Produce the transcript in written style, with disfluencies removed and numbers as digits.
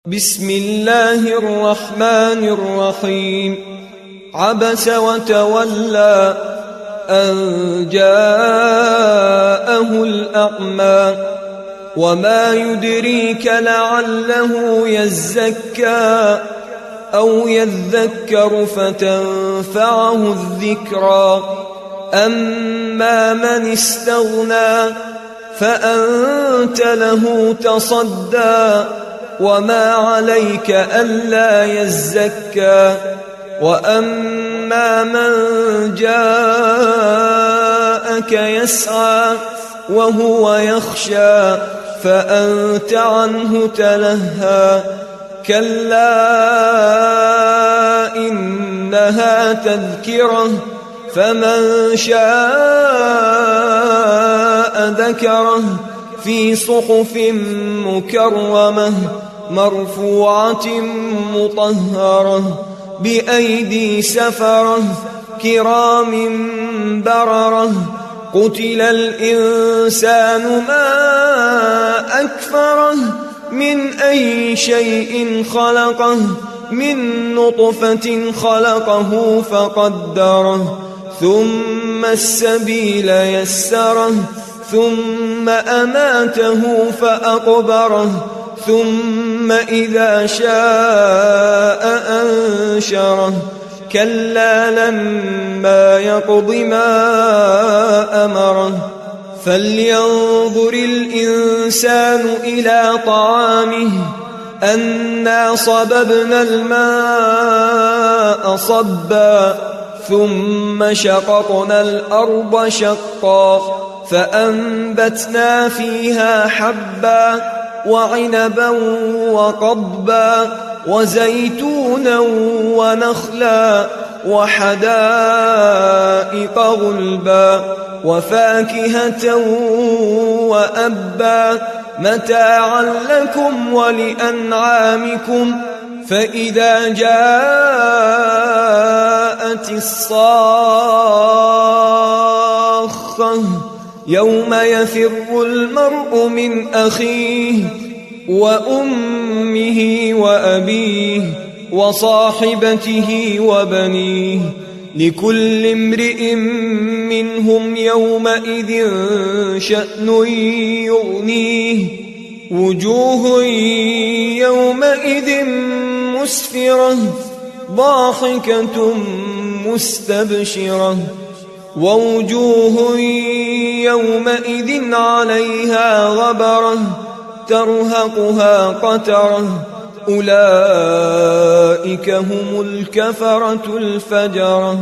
بسم الله الرحمن الرحيم. عبس وتولى أن جاءه الأعمى وما يدريك لعله يزكى أو يذكر فتنفعه الذكرى. أما من استغنى فأنت له تصدى وما عليك ألا يزكى. وأما من جاءك يسعى وهو يخشى فأنت عنه تلهى. كلا إنها تذكرة فمن شاء ذكره في صحف مكرمة مرفوعة مطهرة بأيدي سفرة كرام بررة. قتل الإنسان ما أكفره من أي شيء خلقه من نطفة خلقه فقدره ثم السبيل يسره ثم أماته فأقبره ثم إذا شاء أنشره. كلا لما يقض ما أمره. فلينظر الإنسان إلى طعامه أنا صببنا الماء صبا ثم شققنا الأرض شقا فأنبتنا فيها حبا وعنبا وقضبا وزيتونا ونخلا وحدائق غلبا وفاكهة وأبا متاعا لكم ولأنعامكم. فإذا جاءت الصاخة يوم يفر المرء من أخيه وأمه وأبيه وصاحبته وبنيه لكل امرئ منهم يومئذ شأن يغنيه. وجوه يومئذ مسفرة ضاحكة مستبشرة ووجوه يومئذ عليها غبرة ترهقها قترة. أولئك هم الكفرة الفجرة.